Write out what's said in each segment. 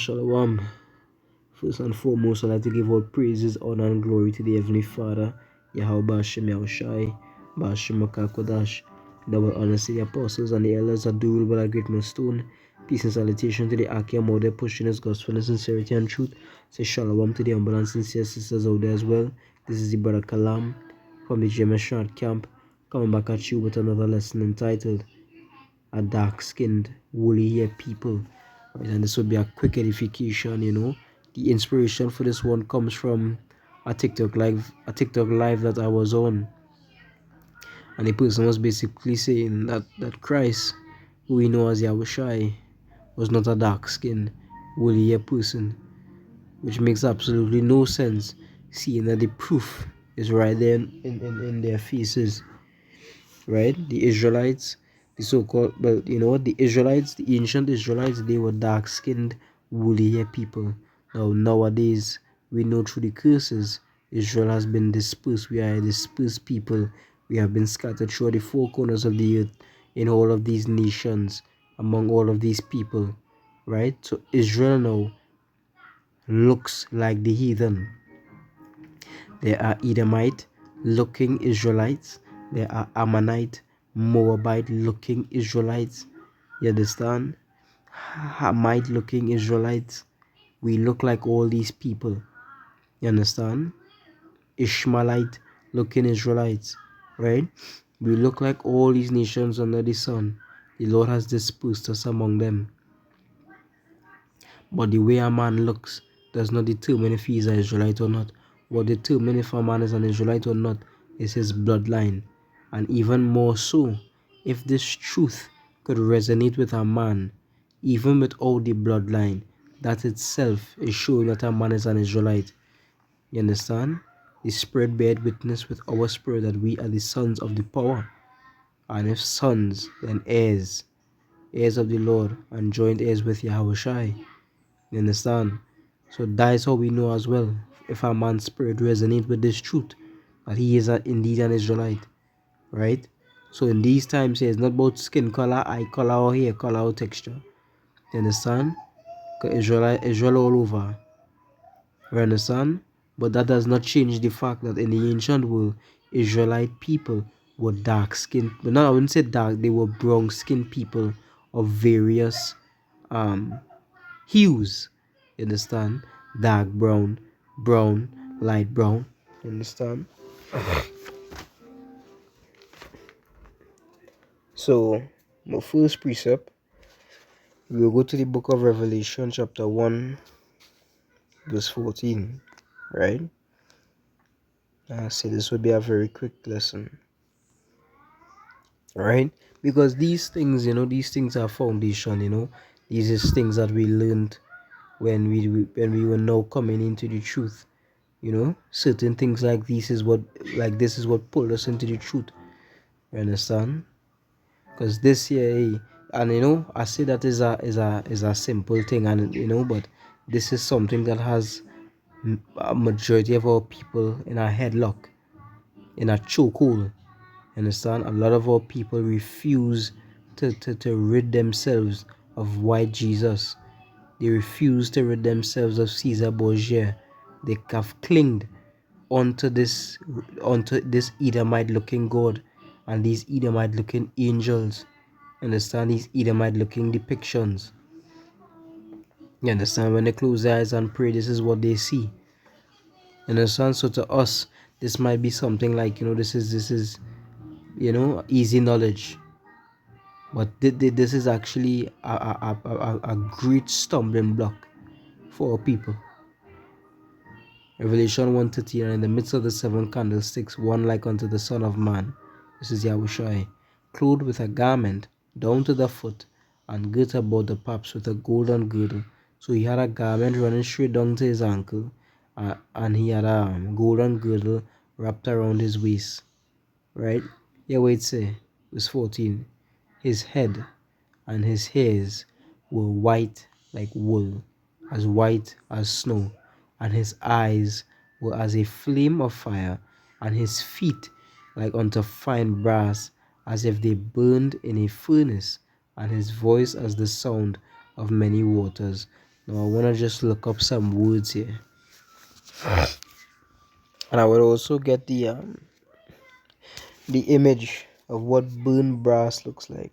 Shalom. First and foremost, I'd like to give all praises, honor, and glory to the Heavenly Father, Yahweh Hashem Yahushai, Bashim Makakodash. Double honors to the apostles and the elders that do rule by a great millstone. Peace and salutation to the Akia Mother pushing his gospel in sincerity and truth. Say shalom to the humble and sincere sisters out there as well. This is the brother Kalam from the James Shard camp, coming back at you with another lesson entitled A Dark-Skinned, Woolly-Haired People. Right, and this will be a quick edification. The inspiration for this one comes from a TikTok live that I was on, and the person was basically saying that Christ, who we know as Yahushai, was not a dark-skinned, woolly-haired person, which makes absolutely no sense, seeing that the proof is right there in their faces. Right, the Israelites, the so-called, the Israelites, the ancient Israelites, they were dark-skinned, woolly-haired people. Now nowadays we know through the curses Israel has been dispersed. We are a dispersed people. We have been scattered through the four corners of the earth, in all of these nations, among all of these people. Right, so Israel now looks like the heathen. There are Edomite looking Israelites. There are Ammonite, Moabite looking Israelites. You understand? Hamite looking Israelites. We look like all these people. You understand? Ishmaelite looking Israelites. Right? We look like all these nations under the sun. The Lord has dispersed us among them. But the way a man looks does not determine if he is an Israelite or not. What determines if a man is an Israelite or not is his bloodline. And even more so, if this truth could resonate with a man, even without the bloodline, that itself is showing that a man is an Israelite. You understand? The Spirit bear witness with our spirit that we are the sons of the power. And if sons, then heirs, heirs of the Lord, and joint heirs with Yahushai. You understand? So that is how we know as well, if a man's spirit resonates with this truth, that he is indeed an Israelite. Right? So in these times here, it's not about skin color, eye color, or hair color, or texture. You understand? Because Israel all over. You understand? But that does not change the fact that in the ancient world, Israelite people were dark skinned. But no, I wouldn't say dark, they were brown skinned people of various hues. You understand? Dark brown, brown, light brown. You understand? So, my first precept, we will go to the book of Revelation, chapter 1, verse 14. Right? I say this will be a very quick lesson. Right? Because these things, these things are foundation. These is things that we learned when we were now coming into the truth. Certain things like this is what pulled us into the truth. You understand? Because this year, and I say that is a simple thing, and but this is something that has a majority of our people in a headlock, in a chokehold. Understand? A lot of our people refuse to rid themselves of white Jesus. They refuse to rid themselves of Caesar Borgia. They have clinged onto this Edomite looking God and these Edomite looking angels. Understand? These Edomite looking depictions. You understand? When they close their eyes and pray, this is what they see. You understand? So to us, this might be something like, this is easy knowledge. But this is actually a great stumbling block for our people. Revelation 1:13, and in the midst of the seven candlesticks, one like unto the Son of Man. This is Yahushai, clothed with a garment down to the foot, and girt about the paps with a golden girdle. So he had a garment running straight down to his ankle, and he had a golden girdle wrapped around his waist. Right? Here what it say, verse 14. His head and his hairs were white like wool, as white as snow, and his eyes were as a flame of fire, and his feet like unto fine brass, as if they burned in a furnace, and his voice as the sound of many waters. Now I want to just look up some words here. And I will also get the image of what burnt brass looks like.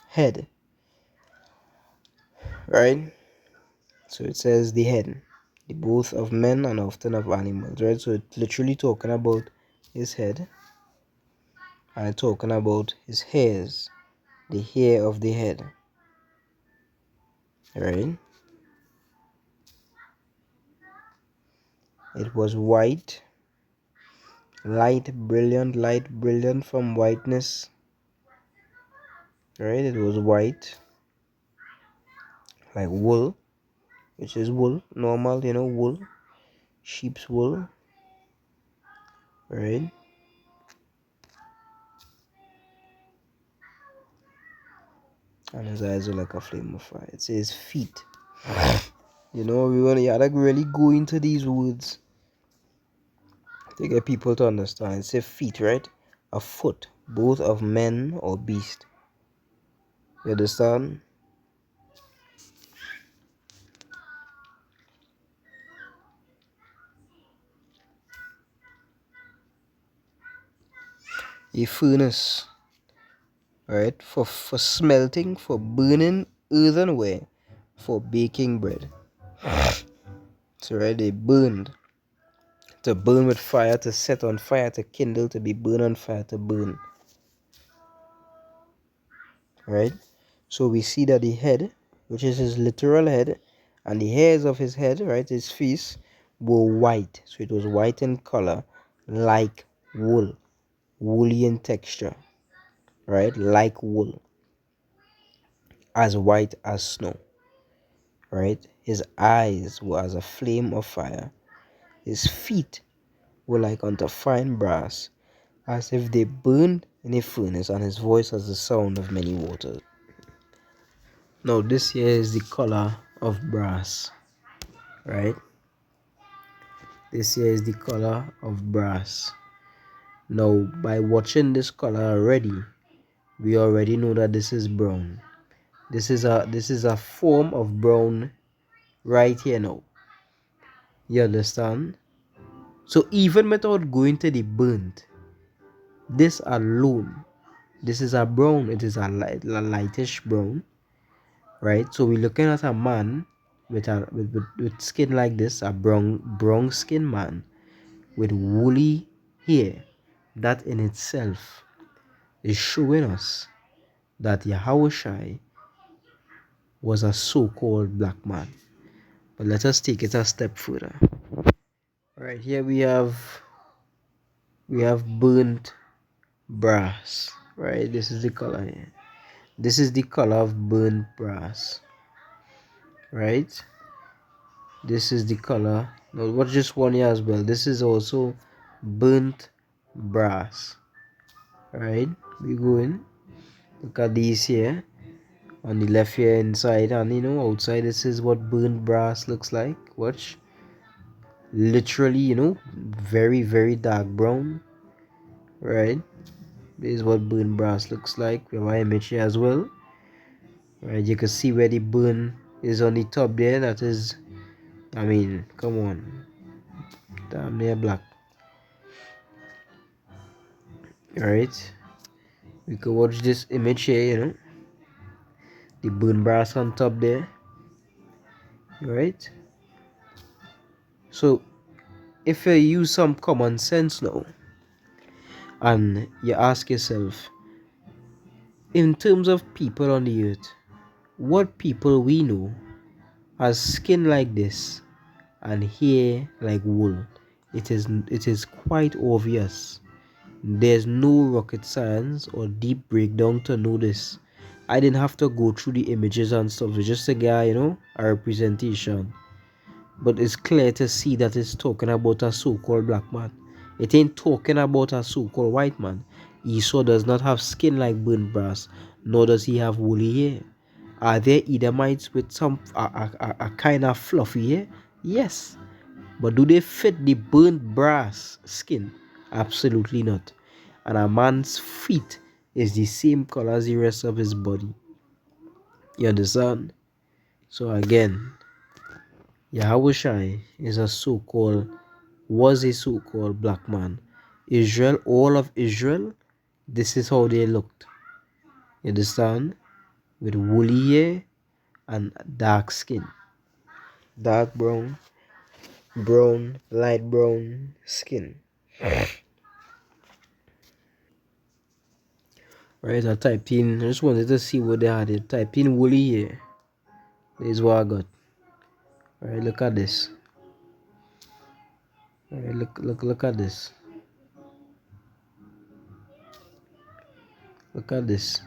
Head, right? So it says the head, the both of men and often of animals, right? So it's literally talking about his head and talking about his hairs, the hair of the head, right? It was white, light brilliant from whiteness, right? It was white, like wool, which is wool, normal, wool, sheep's wool, right? And his eyes were like a flame of fire. It says feet. You gotta really go into these words to get people to understand. It says feet, right? A foot, both of men or beast. You understand? A furnace, right? For smelting, for burning earthenware, for baking bread. So right, they burned. To burn with fire, to set on fire, to kindle, to be burned on fire, to burn. Right? So we see that the head, which is his literal head, and the hairs of his head, right, his face, were white. So it was white in color, like wool, woolly in texture, right, like wool, as white as snow, right. His eyes were as a flame of fire. His feet were like unto fine brass, as if they burned in a furnace, and his voice as the sound of many waters. Now this here is the color of brass, right? This here is the color of brass. Now, by watching this color already, we already know that this is brown. This is a form of brown right here now. You understand? So even without going to the burnt, this alone, this is a brown. It is a lightish brown, right? So we're looking at a man with skin like this, a brown skin man with woolly hair. That in itself is showing us that Yahushai was a so-called black man. But let us take it a step further. Right here we have burnt brass. Right, this is the color here. This is the color of burnt brass. Right, this is the color. Now what's this one here as well? This is also burnt brass. Right, we go in. Look at these here. On the left here inside, and outside, this is what burnt brass looks like. Watch, literally, very very dark brown, right? This is what burnt brass looks like. We have our image here as well, right? You can see where the burn is on the top there. That is, I mean, come on, damn near black. Right, we can watch this image here, the burnt brass on top there, right? So if you use some common sense now and you ask yourself, in terms of people on the earth, what people we know has skin like this and hair like wool? It is quite obvious. There's no rocket science or deep breakdown to know this. I didn't have to go through the images and stuff. It's just a guy, a representation. But it's clear to see that it's talking about a so-called black man. It ain't talking about a so-called white man. Esau does not have skin like burnt brass, nor does he have woolly hair. Are there Edomites with some a kind of fluffy hair? Yes. But do they fit the burnt brass skin? Absolutely not. And a man's feet is the same color as the rest of his body. You understand? So again, Yahushai is a so-called, was a so-called black man. Israel, all of Israel, this is how they looked. You understand? With woolly hair and dark skin. Dark brown, brown, light brown skin. Right, I typed in, I just wanted to see what they had. I typed in woolly hair. This is what I got. Alright, look at this. Alright, look at this. Look at this.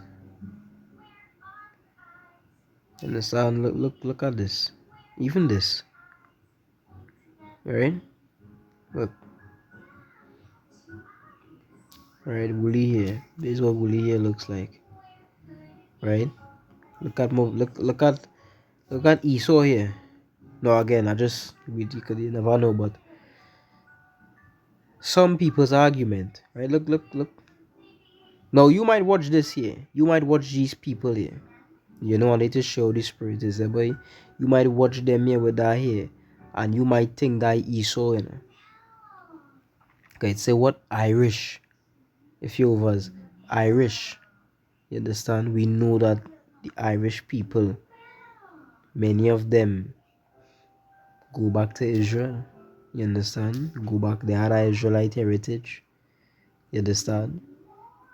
Understand? Look at this. Even this. Alright? Look. Alright, woolly hair. This is what woolly hair looks like. Right? Look at Esau here. No, again, you never know, but some people's argument. Right? Look. Now you might watch this here. You might watch these people here. You know, and they just show the spirit is there, boy. You might watch them here with that hair, and you might think that Esau, you know. Okay, say what? Irish. If you was Irish, you understand? We know that the Irish people, many of them go back to Israel. You understand? Go back, they had an Israelite heritage. You understand?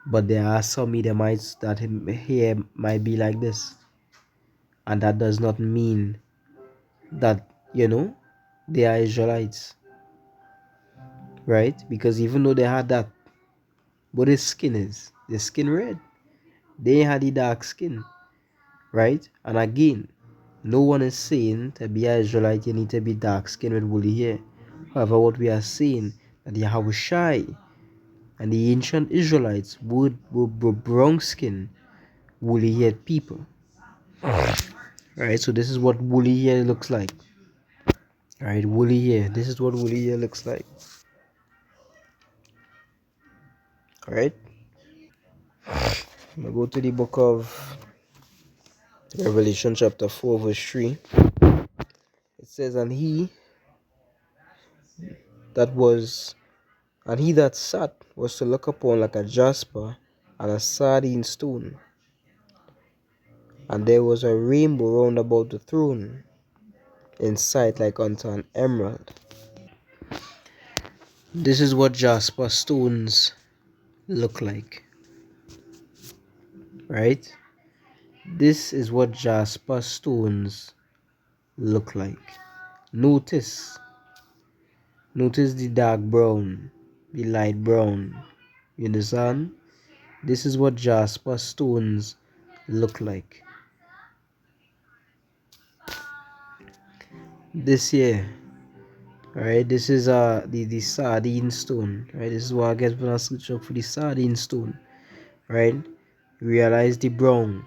But there are some Edomites that here might be like this. And that does not mean that, you know, they are Israelites. Right? Because even though they had that, but the skin red. They had the dark skin. Right? And again, no one is saying to be an Israelite you need to be dark skinned with woolly hair. However, what we are saying that Yahushai and the ancient Israelites were brown skinned, woolly haired people. Right? So this is what woolly hair looks like. Alright, woolly hair. This is what woolly hair looks like. Alright? I'm gonna go to the book of Revelation chapter 4 verse 3. It says, that was and he that sat was to look upon like a jasper and a sardine stone, and there was a rainbow round about the throne, in sight like unto an emerald. This is what jasper stones look like. Right? This is what jasper stones look like. Notice the dark brown, the light brown. You understand? This is what jasper stones look like. This here, right? This is the sardine stone, right? This is what I get when I switch up for the sardine stone, right? Realize the brown,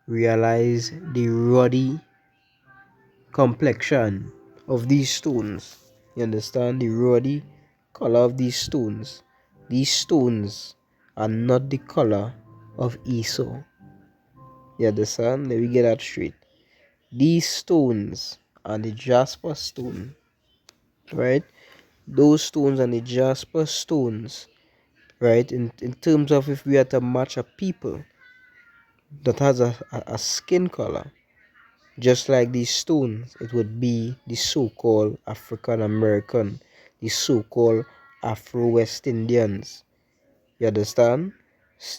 realize the ruddy complexion of these stones. You understand? The ruddy color of these stones. These stones are not the color of Esau. You understand? Let me get that straight. These stones are the jasper stone, right? Those stones and the jasper stones, right? In terms of if we are to match a people that has a skin color, just like these stones, it would be the so-called African American, the so-called Afro-West Indians. You understand?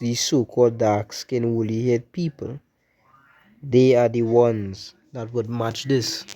These so-called dark-skinned woolly-haired people, they are the ones that would match this.